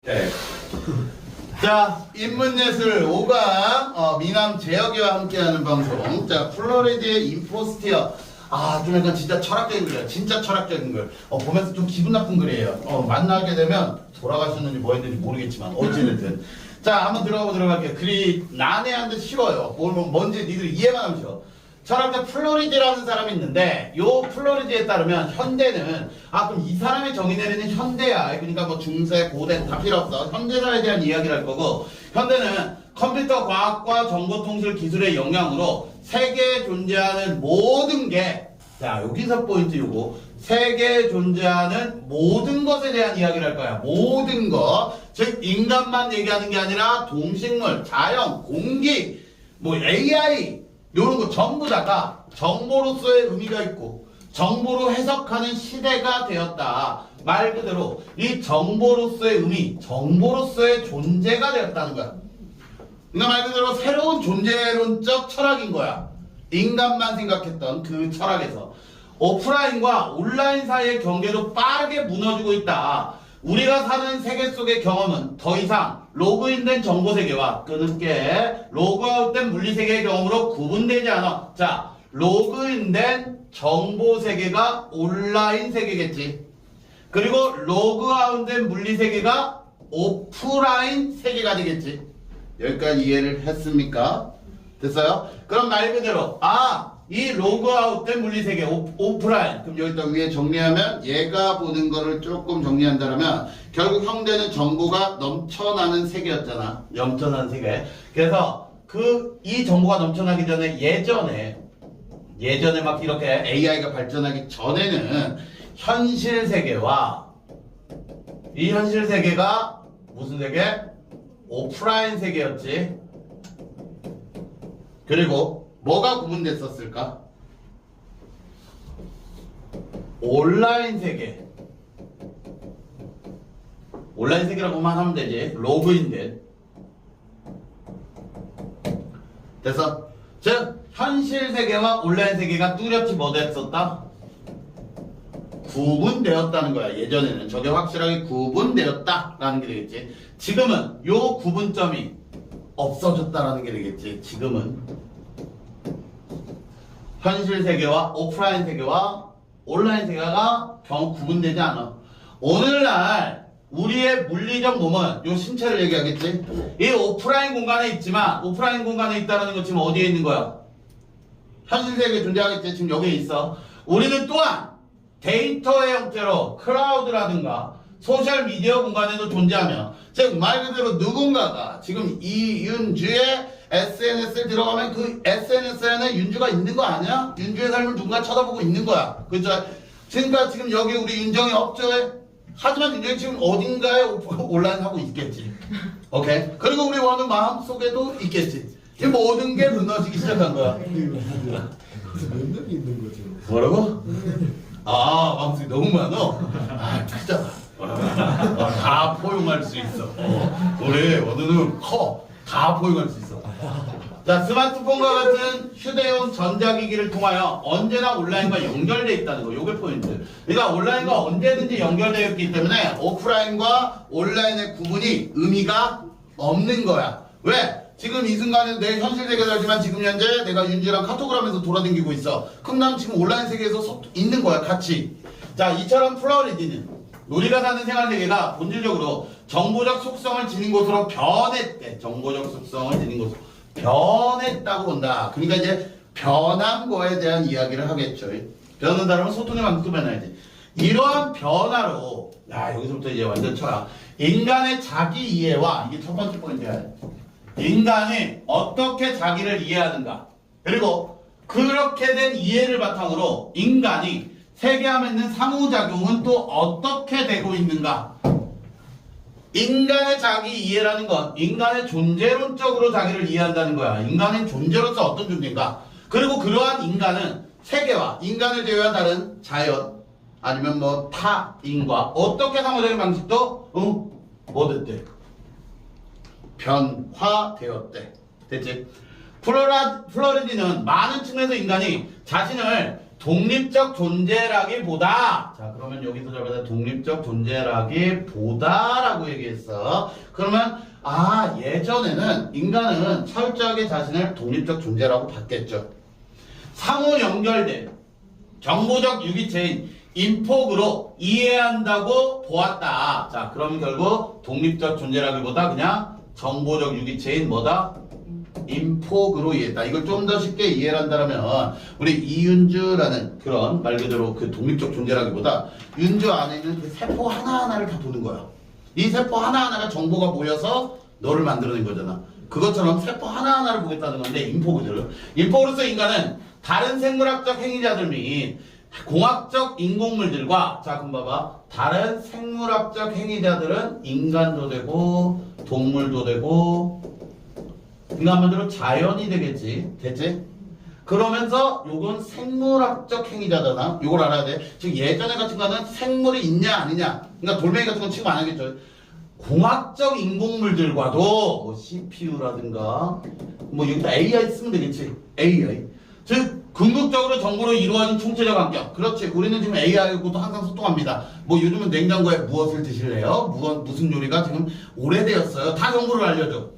네. 자, 인문예술 5강 미남 재혁이와 함께하는 방송. 자, 플로리드의 인포스티어. 좀 약간 진짜 철학적인 글이에요. 진짜 철학적인 글. 보면서 좀 기분 나쁜 글이에요. 만나게 되면 돌아가셨는지 뭐 했는지 모르겠지만 어찌됐든. 자, 한번 들어가 보도록 할게요. 글이 난해한데 쉬워요. 뭔지 니들 이해만 하면 쉬워. 철학자 플로리드라는 사람이 있는데 요 플로리드에 따르면 현대는 그럼 이 사람이 정의 내리는 현대야. 그러니까 뭐 중세, 고대 다 필요 없어. 현대사에 대한 이야기를 할 거고, 현대는 컴퓨터 과학과 정보통신 기술의 영향으로 세계에 존재하는 모든 게, 자 여기서 포인트 요거, 세계에 존재하는 모든 것에 대한 이야기를 할 거야. 모든 것, 즉 인간만 얘기하는 게 아니라 동식물, 자연, 공기, 뭐 AI 요런 거 전부 다가 정보로서의 의미가 있고 정보로 해석하는 시대가 되었다. 말 그대로 이 정보로서의 의미, 정보로서의 존재가 되었다는 거야. 그러니까 말 그대로 새로운 존재론적 철학인 거야. 인간만 생각했던 그 철학에서 오프라인과 온라인 사이의 경계도 빠르게 무너지고 있다. 우리가 사는 세계 속의 경험은 더 이상 로그인된 정보세계와 끊임없게 로그아웃된 물리세계의 경험으로 구분되지 않아. 자, 로그인된 정보세계가 온라인 세계겠지. 그리고 로그아웃된 물리세계가 오프라인 세계가 되겠지. 여기까지 이해를 했습니까? 됐어요? 그럼 말 그대로 이 로그아웃된 물리세계 오프라인, 그럼 여기다 위에 정리하면 얘가 보는 거를 조금 정리한다면 결국 형대는 정보가 넘쳐나는 세계였잖아. 넘쳐나는 세계. 그래서 이 정보가 넘쳐나기 전에 예전에 막 이렇게 AI가 발전하기 전에는 현실 세계와 이 현실 세계가 무슨 세계? 오프라인 세계였지. 그리고 뭐가 구분됐었을까? 온라인 세계. 온라인 세계라고만 하면 되지. 로그인된. 됐어? 즉 현실 세계와 온라인 세계가 뚜렷이 뭐 됐었다? 구분되었다는 거야. 예전에는 저게 확실하게 구분되었다라는 게 되겠지. 지금은 요 구분점이 없어졌다라는 게 되겠지. 지금은 현실 세계와 오프라인 세계와 온라인 세계가 구분되지 않아. 오늘날 우리의 물리적 몸은 요 신체를 얘기하겠지. 이 오프라인 공간에 있지만 오프라인 공간에 있다는 건 지금 어디에 있는 거야? 현실 세계에 존재하겠지. 지금 여기에 있어. 우리는 또한 데이터의 형태로 클라우드라든가 소셜미디어 공간에도 존재하며, 즉 말 그대로 누군가가 지금 이윤주의 SNS에 들어가면 그 SNS에는 윤주가 있는 거 아니야? 윤주의 삶을 누군가 쳐다보고 있는 거야. 그렇죠? 그러니까 지금 여기 우리 윤정이 없죠? 하지만 윤정이 지금 어딘가에 온라인 하고 있겠지. 오케이? 그리고 우리 원은 마음속에도 있겠지. 이 모든 게 무너지기 시작한 거야. 몇 명이 있는 거죠? 뭐라고? 마음속에 너무 많어? 크잖아. 다 포용할 수 있어. 우리 원우는 커. 다 포용할 수 있어. 자, 스마트폰과 같은 휴대용 전자기기를 통하여 언제나 온라인과 연결되어 있다는 거. 요게 포인트. 그러니까 온라인과 언제든지 연결되어 있기 때문에 오프라인과 온라인의 구분이 의미가 없는 거야. 왜? 지금 이 순간에는 내 현실 세계에 살지만 지금 현재 내가 윤지랑 카톡을 하면서 돌아다니고 있어. 그럼 난 지금 온라인 세계에서 있는 거야, 같이. 자, 이처럼 플로리디는 우리가 사는 생활 세계가 본질적으로 정보적 속성을 지닌 곳으로 변했대. 정보적 속성을 지닌 곳으로 변했다고 본다. 그러니까 이제 변한 거에 대한 이야기를 하겠죠. 변한다면 소통의 만큼 변해야지. 이러한 변화로, 여기서부터 이제 완전 쳐야. 인간의 자기 이해와, 이게 첫 번째 포인트야. 인간이 어떻게 자기를 이해하는가. 그리고 그렇게 된 이해를 바탕으로 인간이 세계와 맺는 상호작용은 또 어떻게 되고 있는가. 인간의 자기 이해라는 건 인간의 존재론적으로 자기를 이해한다는 거야. 인간은 존재로서 어떤 존재인가. 그리고 그러한 인간은 세계와 인간을 제외한 다른 자연 아니면 뭐 타인과 어떻게 상호작용 방식도 뭐 됐대? 변화되었대. 됐지? 플로리디는 많은 측면에서 인간이 자신을 독립적 존재라기보다 자 그러면 여기서 잡아서 독립적 존재라기보다라고 얘기했어. 그러면 예전에는 인간은 철저하게 자신을 독립적 존재라고 봤겠죠. 상호 연결된 정보적 유기체인 인폭으로 이해한다고 보았다. 자 그러면 결국 독립적 존재라기보다 그냥 정보적 유기체인 뭐다? 인폭으로 이해했다. 이걸 좀 더 쉽게 이해를 한다면 우리 이윤주라는 그런 말 그대로 그 독립적 존재라기보다 윤주 안에 있는 그 세포 하나하나를 다 보는 거야. 이 세포 하나하나가 정보가 모여서 너를 만들어낸 거잖아. 그것처럼 세포 하나하나를 보겠다는 건데 인폭을. 인폭으로서 인간은 다른 생물학적 행위자들 및 공학적 인공물들과 자 그럼 봐봐 다른 생물학적 행위자들은 인간도 되고 동물도 되고 인간 한마디로 자연이 되겠지. 됐지? 그러면서 요건 생물학적 행위자잖아. 요걸 알아야 돼. 지금 예전에 같은 거는 생물이 있냐 아니냐. 그러니까 돌멩이 같은 건 취급 안 하겠죠. 공학적 인공물들과도 뭐 CPU라든가 뭐 여기다 AI 쓰면 되겠지. AI. 즉 궁극적으로 정보로 이루어진 총체적 환경. 그렇지. 우리는 지금 AI하고도 항상 소통합니다. 뭐 요즘은 냉장고에 무엇을 드실래요? 무슨 요리가 지금 오래되었어요. 다 정보를 알려줘.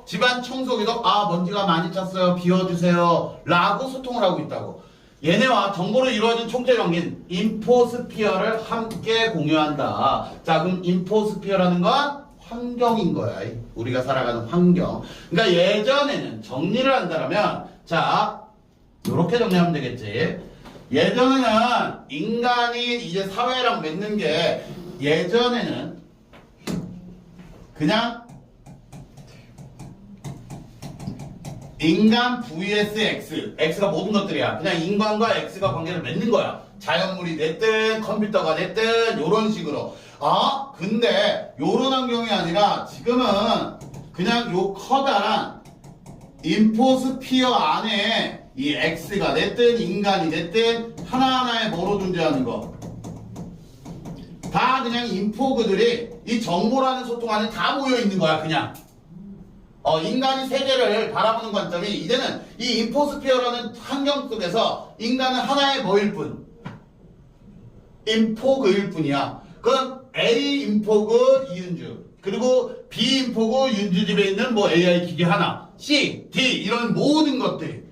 집안 청소기도 먼지가 많이 찼어요. 비워주세요. 라고 소통을 하고 있다고. 얘네와 정보로 이루어진 총체 관계인 인포스피어를 함께 공유한다. 자 그럼 인포스피어라는 건 환경인 거야. 우리가 살아가는 환경. 그러니까 예전에는 정리를 한다면 자 요렇게 정리하면 되겠지. 예전에는 인간이 이제 사회랑 맺는 게 예전에는 그냥 인간 vs x. x가 모든 것들이야. 그냥 인간과 x가 관계를 맺는 거야. 자연물이 됐든 컴퓨터가 됐든 요런 식으로. 근데 요런 환경이 아니라 지금은 그냥 요 커다란 인포스피어 안에 이 x가 됐든 인간이 됐든 하나하나의 뭐로 존재하는 거. 다 그냥 인포그들이 이 정보라는 소통 안에 다 모여 있는 거야. 그냥. 인간이 세계를 바라보는 관점이 이제는 이 인포스피어라는 환경 속에서 인간은 하나의 뭐일 뿐? 인포그일 뿐이야. 그럼 A 인포그 이윤주 그리고 B 인포그 윤주 집에 있는 뭐 AI 기계 하나 C, D 이런 모든 것들이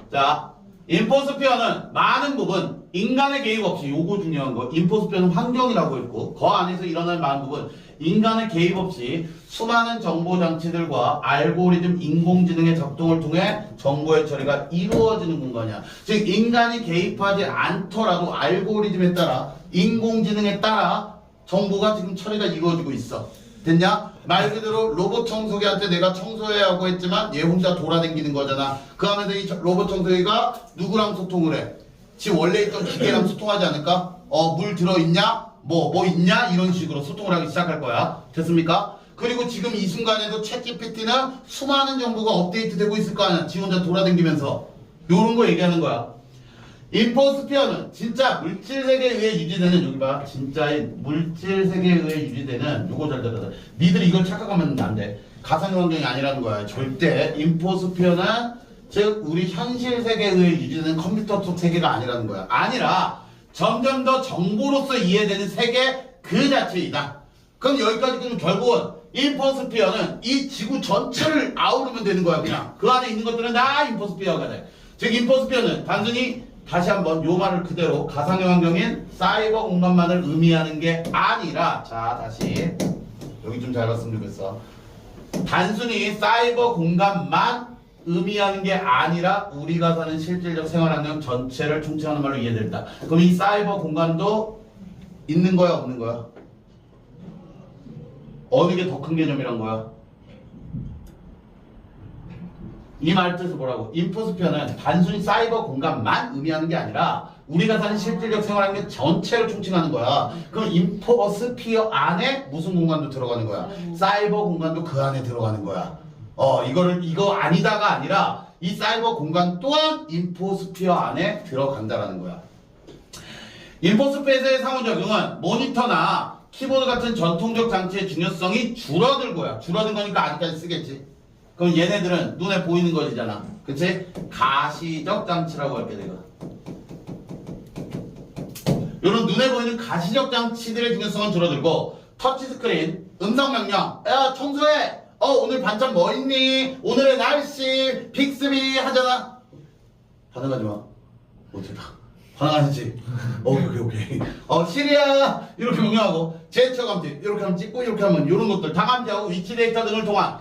자 인포스피어는 많은 부분 인간의 개입 없이 요거 중요한 거 인포스피어는 환경이라고 했고 그 안에서 일어나는 많은 부분 인간의 개입 없이 수많은 정보 장치들과 알고리즘 인공지능의 작동을 통해 정보의 처리가 이루어지는 공간이야. 즉 인간이 개입하지 않더라도 알고리즘에 따라 인공지능에 따라 정보가 지금 처리가 이루어지고 있어. 됐냐? 말 그대로 로봇 청소기한테 내가 청소해야 하고 했지만 얘 혼자 돌아다니는 거잖아. 그 하면서 이 로봇 청소기가 누구랑 소통을 해? 지 원래 있던 기계랑 소통하지 않을까? 물 들어있냐? 뭐 있냐? 이런 식으로 소통을 하기 시작할 거야. 됐습니까? 그리고 지금 이 순간에도 챗GPT는 수많은 정보가 업데이트되고 있을 거 아니야. 지 혼자 돌아다니면서. 요런 거 얘기하는 거야. 인포스피어는 진짜 물질 세계에 의해 유지되는 여기 봐. 진짜의 물질 세계에 의해 유지되는 요거 잘 들어라. 니들이 이걸 착각하면 안 돼. 가상 환경이 아니라는 거야. 절대 인포스피어는 즉 우리 현실 세계에 의해 유지되는 컴퓨터 속 세계가 아니라는 거야. 아니라 점점 더 정보로서 이해되는 세계 그 자체이다. 그럼 여기까지 그럼 결국은 인포스피어는 이 지구 전체를 아우르면 되는 거야. 그냥 그 안에 있는 것들은 다 인포스피어가 돼. 즉 인포스피어는 단순히 다시 한번 요 말을 그대로 가상의 환경인 사이버 공간만을 의미하는 게 아니라 자 다시 여기 좀 잘 봤으면 좋겠어. 단순히 사이버 공간만 의미하는 게 아니라 우리가 사는 실질적 생활 환경 전체를 총칭하는 말로 이해된다. 그럼 이 사이버 공간도 있는 거야 없는 거야? 어느 게 더 큰 개념이란 거야? 이 말 뜻은 뭐라고? 인포스피어는 단순히 사이버 공간만 의미하는 게 아니라 우리가 사는 실질적 생활 환경 전체를 총칭하는 거야. 그럼 인포스피어 안에 무슨 공간도 들어가는 거야? 사이버 공간도 그 안에 들어가는 거야. 이거 아니다가 아니라 이 사이버 공간 또한 인포스피어 안에 들어간다라는 거야. 인포스페이스의 상호작용은 모니터나 키보드 같은 전통적 장치의 중요성이 줄어들고요. 줄어든 거니까 아직까지 쓰겠지. 그럼 얘네들은 눈에 보이는 것이잖아. 그치? 가시적 장치라고 할게 내가. 이런 눈에 보이는 가시적 장치들의 중요성은 줄어들고 터치스크린, 음성명령, 야 청소해! 오늘 반찬 뭐 있니? 오늘의 날씨, 빅스비 하잖아. 반응하지 마. 못했다. 반응하지. 오케이. 시리아 이렇게 명령하고 제스처 감지 이렇게 하면 찍고 이렇게 하면 이런 것들 다 감지하고 위치 데이터 등을 통한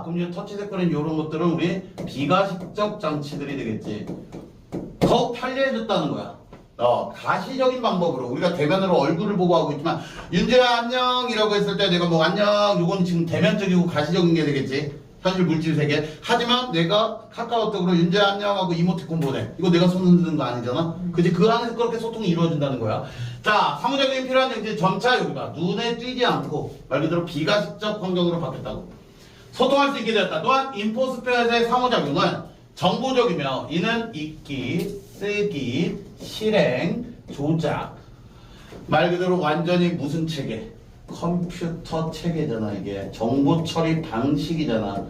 그럼 이 터치스크린 이런 것들은 우리 비가식적 장치들이 되겠지. 더 편리해졌다는 거야. 가시적인 방법으로 우리가 대면으로 얼굴을 보고 하고 있지만 윤재야 안녕 이라고 했을 때 내가 뭐 안녕 이건 지금 대면적이고 가시적인 게 되겠지. 현실 물질 세계. 하지만 내가 카카오톡으로 윤재야 안녕 하고 이모티콘 보내. 이거 내가 손 흔드는 거 아니잖아. 그치? 그 안에서 그렇게 소통이 이루어진다는 거야. 자, 상호작용이 필요한 장치 점차 여기가 눈에 띄지 않고 말 그대로 비가식적 환경으로 바뀌었다고. 소통할 수 있게 되었다. 또한 인포스페어에서의 상호작용은 정보적이며 이는 읽기, 쓰기, 실행, 조작 말 그대로 완전히 무슨 체계? 컴퓨터 체계잖아. 이게 정보 처리 방식이잖아.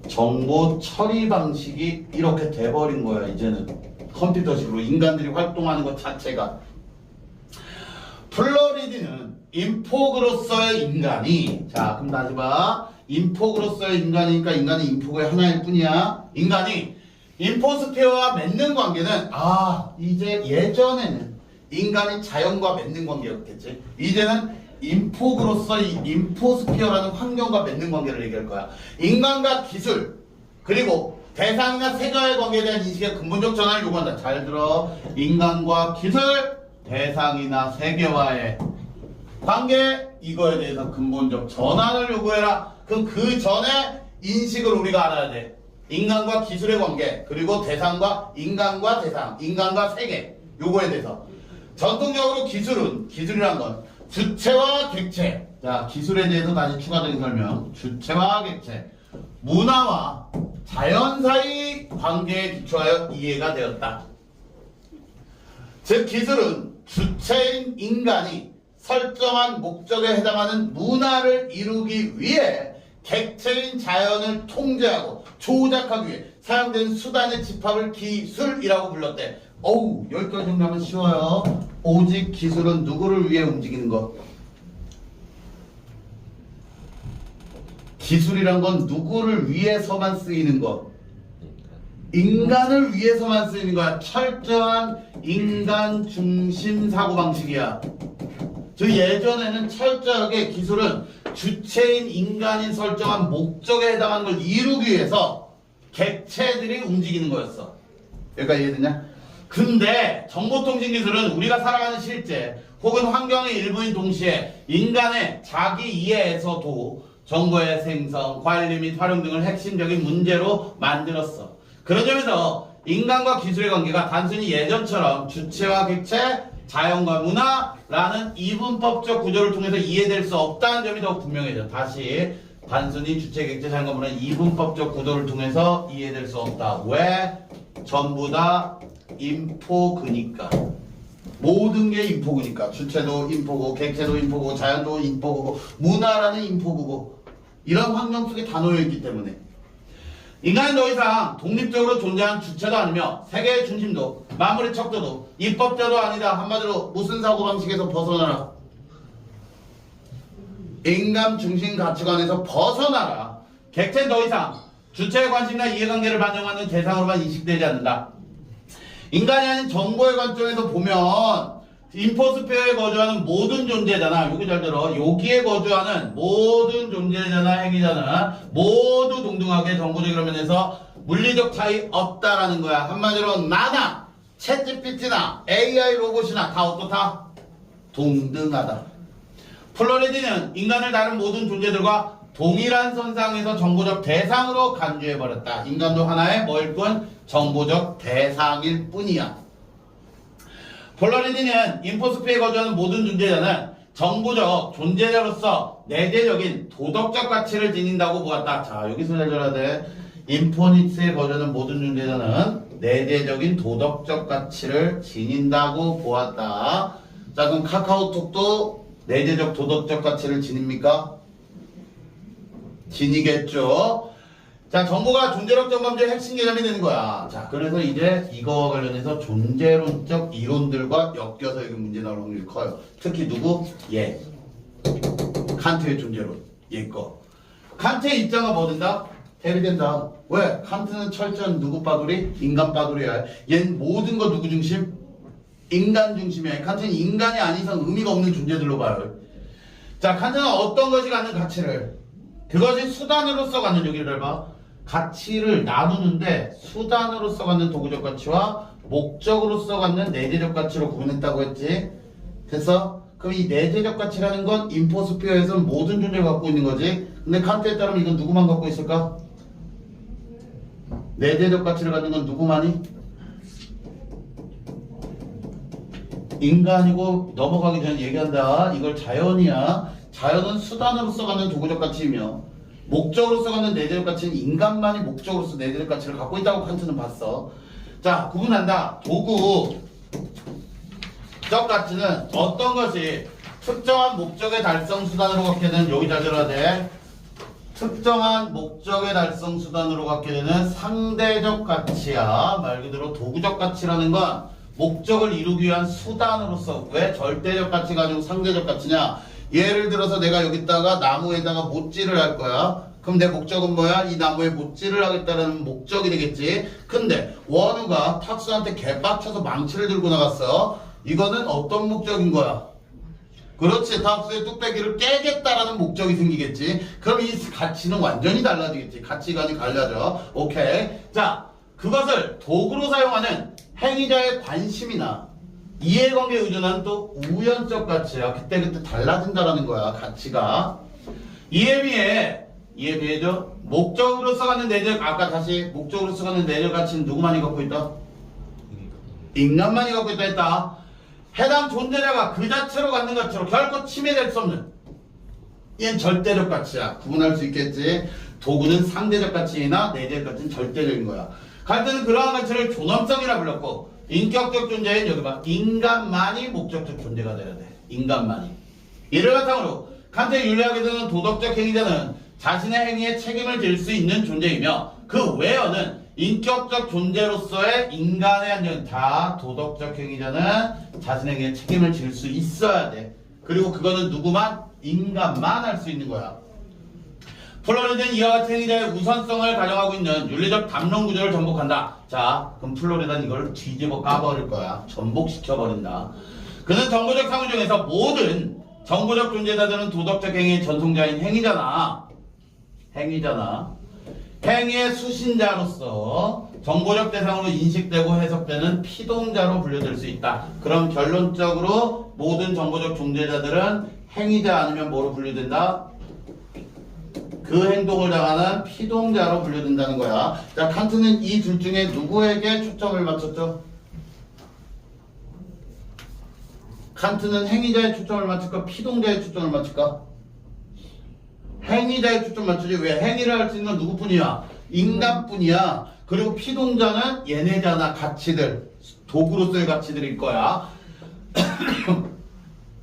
정보 처리 방식이 이렇게 돼버린 거야. 이제는 컴퓨터식으로 인간들이 활동하는 것 자체가. 플로리디는 인포그로서의 인간이 그럼 다시 봐. 인포그로서의 인간이니까 인간은 인포그의 하나일 뿐이야. 인간이 인포스피어와 맺는 관계는 이제 예전에는 인간이 자연과 맺는 관계였겠지. 이제는 인포그로서의 인포스피어라는 환경과 맺는 관계를 얘기할 거야. 인간과 기술 그리고 대상이나 세계와의 관계에 대한 인식의 근본적 전환을 요구한다. 잘 들어. 인간과 기술, 대상이나 세계와의 관계 이거에 대해서 근본적 전환을 요구해라. 그럼 그 전에 인식을 우리가 알아야 돼. 인간과 기술의 관계 그리고 대상과 인간과 대상, 인간과 세계 요거에 대해서. 전통적으로 기술이란 건 주체와 객체. 기술에 대해서 다시 추가적인 설명. 주체와 객체, 문화와 자연 사이 관계에 기초하여 이해가 되었다. 즉 기술은 주체인 인간이 설정한 목적에 해당하는 문화를 이루기 위해 객체인 자연을 통제하고 조작하기 위해 사용된 수단의 집합을 기술이라고 불렀대. 여기까지 정리하면 쉬워요. 오직 기술은 누구를 위해 움직이는 것? 기술이란 건 누구를 위해서만 쓰이는 것? 인간을 위해서만 쓰이는 거야. 철저한 인간 중심 사고방식이야. 즉 예전에는 철저하게 기술은 주체인 인간이 설정한 목적에 해당하는 걸 이루기 위해서 객체들이 움직이는 거였어. 여기까지 이해되냐? 근데 정보통신기술은 우리가 살아가는 실제 혹은 환경의 일부인 동시에 인간의 자기 이해에서도 정보의 생성, 관리 및 활용 등을 핵심적인 문제로 만들었어. 그런 점에서 인간과 기술의 관계가 단순히 예전처럼 주체와 객체, 자연과 문화라는 이분법적 구조를 통해서 이해될 수 없다는 점이 더욱 분명해져. 다시 단순히 주체, 객체, 자연과 문화는 이분법적 구조를 통해서 이해될 수 없다. 왜? 전부 다 인포그니까. 모든 게 인포그니까. 주체도 인포고, 객체도 인포고, 자연도 인포고, 문화라는 인포고. 이런 환경 속에 다 놓여있기 때문에 인간은 더 이상 독립적으로 존재하는 주체도 아니며 세계의 중심도 만물의 척도도 입법자도 아니다. 한마디로 무슨 사고방식에서 벗어나라? 인간 중심 가치관에서 벗어나라. 객체는 더 이상 주체의 관심이나 이해관계를 반영하는 대상으로만 인식되지 않는다. 인간이 아닌 정보의 관점에서 보면 인포스페어에 거주하는 모든 존재잖아. 여기 잘 들어. 여기에 거주하는 모든 존재잖아. 행위잖아. 모두 동등하게 정보적인 면에서 물리적 차이 없다라는 거야. 한마디로 나나 챗GPT나 AI 로봇이나 다 어떻다? 동등하다. 플로리디는 인간을 다른 모든 존재들과 동일한 선상에서 정보적 대상으로 간주해버렸다. 인간도 하나의 뭐일 뿐? 정보적 대상일 뿐이야. 플로리디는 인포스피어에 거주하는 모든 존재자는 정보적 존재자로서 내재적인 도덕적 가치를 지닌다고 보았다. 자, 여기서 잘 들어야 돼. 인포니스에 거주하는 모든 존재자는 내재적인 도덕적 가치를 지닌다고 보았다. 자, 그럼 카카오톡도 내재적 도덕적 가치를 지닙니까? 지니겠죠. 자, 정보가 존재론 정범죄의 핵심 개념이 되는 거야. 자, 그래서 이제 이거와 관련해서 존재론적 이론들과 엮여서 여기 문제 나올 확률이 커요. 특히 누구? 얘. 칸트의 존재론. 얘 거. 칸트의 입장은 뭐 된다? 대비된다. 왜? 칸트는 철저한 누구 빠돌이? 인간 빠돌이야. 얘는 모든 거 누구 중심? 인간 중심이야. 칸트는 인간이 아닌 이상 의미가 없는 존재들로 봐요. 자, 칸트는 어떤 것이 갖는 가치를? 그것이 수단으로서 갖는, 여기를 봐. 가치를 나누는데 수단으로서 갖는 도구적 가치와 목적으로서 갖는 내재적 가치로 구분했다고 했지. 그래서 그럼 이 내재적 가치라는 건 인포스피어에서는 모든 존재가 갖고 있는 거지. 근데 칸트에 따르면 이건 누구만 갖고 있을까? 내재적 가치를 갖는 건 누구만이? 인간이고 넘어가기 전에 얘기한다. 이걸 자연이야. 자연은 수단으로서 갖는 도구적 가치이며 목적으로서 갖는 내재적 가치는 인간만이 목적으로서 내재적 가치를 갖고 있다고 칸트는 봤어. 자, 구분한다. 도구적 가치는 어떤 것이 특정한 목적의 달성 수단으로 갖게 되는, 여기 잘 들어야 돼. 특정한 목적의 달성 수단으로 갖게 되는 상대적 가치야. 말 그대로 도구적 가치라는 건 목적을 이루기 위한 수단으로서. 왜 절대적 가치 가지고 상대적 가치냐? 예를 들어서 내가 여기다가 나무에다가 못질을 할 거야. 그럼 내 목적은 뭐야? 이 나무에 못질을 하겠다는 목적이 되겠지. 근데 원우가 탁수한테 개빡쳐서 망치를 들고 나갔어. 이거는 어떤 목적인 거야? 그렇지. 탁수의 뚝배기를 깨겠다라는 목적이 생기겠지. 그럼 이 가치는 완전히 달라지겠지. 가치관이 갈라져. 오케이. 자, 그것을 도구로 사용하는 행위자의 관심이나 이해관계에 의존하는 또 우연적 가치야. 그때그때 달라진다라는 거야. 가치가. 이에 비해죠. 목적으로 써가는 내적, 아까 다시 목적으로 써가는 내적 가치는 누구만이 갖고 있다? 인간만이 갖고 있다 했다. 해당 존재자가 그 자체로 갖는 가치로 결코 침해될 수 없는, 얘는 절대적 가치야. 구분할 수 있겠지. 도구는 상대적 가치나 내재적 가치는 절대적인 거야. 칸트는 그러한 가치를 존엄성이라 불렀고, 인격적 존재인 여기 봐. 인간만이 목적적 존재가 돼야 돼. 인간만이. 이를 바탕으로 칸트의 윤리학에서는 도덕적 행위자는 자신의 행위에 책임을 질 수 있는 존재이며 그 외어는 인격적 존재로서의 인간의 한정, 다 도덕적 행위자는 자신의 행위에 책임을 질 수 있어야 돼. 그리고 그거는 누구만? 인간만 할 수 있는 거야. 플로리다는 이와 같은 행위자의 우선성을 가정하고 있는 윤리적 담론 구조를 전복한다. 자, 그럼 플로리다는 이걸 뒤집어 까버릴 거야. 전복시켜버린다. 그는 정보적 상호 중에서 모든 정보적 존재자들은 도덕적 행위의 전송자인 행위잖아. 행위의 수신자로서 정보적 대상으로 인식되고 해석되는 피동자로 분류될 수 있다. 그럼 결론적으로 모든 정보적 존재자들은 행위자 아니면 뭐로 분류된다? 그 행동을 당하는 피동자로 분류된다는 거야. 자, 칸트는 이 둘 중에 누구에게 초점을 맞췄죠? 칸트는 행위자의 초점을 맞출까? 피동자의 초점을 맞출까? 행위자의 초점 맞추지. 왜? 행위를 할 수 있는 건 누구뿐이야? 인간뿐이야. 그리고 피동자는 얘네잖아. 가치들. 도구로서의 가치들일 거야.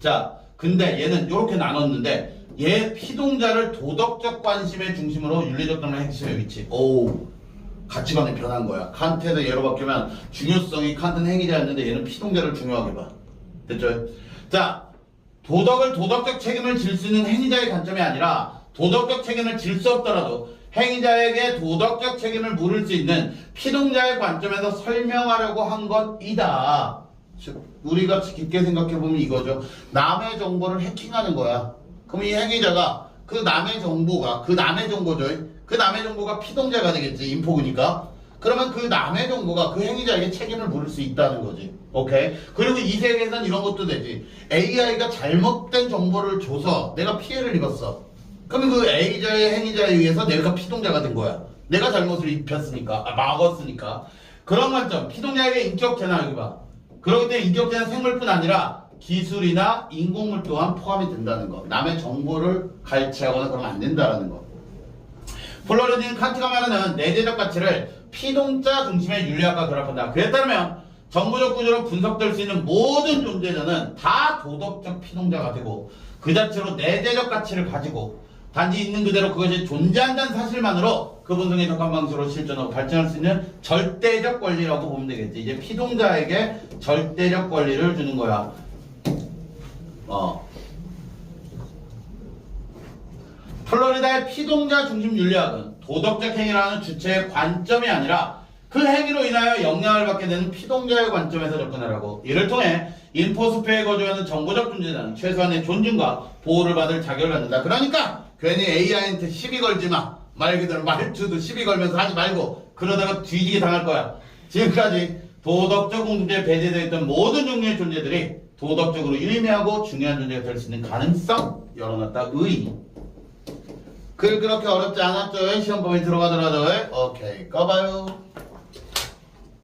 자, 근데 얘는 이렇게 나눴는데 얘 피동자를 도덕적 관심의 중심으로 윤리적 담론의 핵심에 위치. 오, 가치관이 변한 거야. 칸트에서 예로 바뀌면 중요성이 칸트는 행위자였는데 얘는 피동자를 중요하게 봐. 됐죠? 자, 도덕을 도덕적 책임을 질 수 있는 행위자의 관점이 아니라 도덕적 책임을 질 수 없더라도 행위자에게 도덕적 책임을 물을 수 있는 피동자의 관점에서 설명하려고 한 것이다. 즉, 우리가 깊게 생각해보면 이거죠. 남의 정보를 해킹하는 거야. 그럼 이 행위자가 그 남의 정보가, 그 남의 정보죠. 그 남의 정보가 피동자가 되겠지. 인포그니까. 그러면 그 남의 정보가 그 행위자에게 책임을 물을 수 있다는 거지. 오케이? 그리고 이 세계에선 이런 것도 되지. AI가 잘못된 정보를 줘서 내가 피해를 입었어. 그러면 그 AI자의 행위자에 의해서 내가 피동자가 된 거야. 내가 잘못을 입혔으니까, 막았으니까. 그런 관점, 피동자에게 인격재난, 여기 봐. 그렇기 때문에 인격재난 생물뿐 아니라 기술이나 인공물 또한 포함이 된다는 거. 남의 정보를 갈취하거나 그러면 안 된다는 거. 플로리드는 칸트가 말하는 내재적 가치를 피동자 중심의 윤리학과 결합한다. 그에 따르면 정보적 구조로 분석될 수 있는 모든 존재자는 다 도덕적 피동자가 되고 그 자체로 내재적 가치를 가지고 단지 있는 그대로 그것이 존재한다는 사실만으로 그 본성에 적합한 방식으로 실존하고 발전할 수 있는 절대적 권리라고 보면 되겠지. 이제 피동자에게 절대적 권리를 주는 거야. 플로리다의 피동자 중심 윤리학은 도덕적 행위라는 주체의 관점이 아니라 그 행위로 인하여 영향을 받게 되는 피동자의 관점에서 접근하라고. 이를 통해 인포스페어에 거주하는 정보적 존재자는 최소한의 존중과 보호를 받을 자격을 갖는다. 그러니까 괜히 AI한테 시비 걸지 마. 말 그대로 말투도 시비 걸면서 하지 말고 그러다가 뒤지게 당할 거야. 지금까지 도덕적 공동체에 배제되어 있던 모든 종류의 존재들이 도덕적으로 유의미하고 중요한 존재가 될 수 있는 가능성 열어놨다. 글 그렇게 어렵지 않았죠? 시험 범위 들어가더라도. 오케이, 꺼봐요.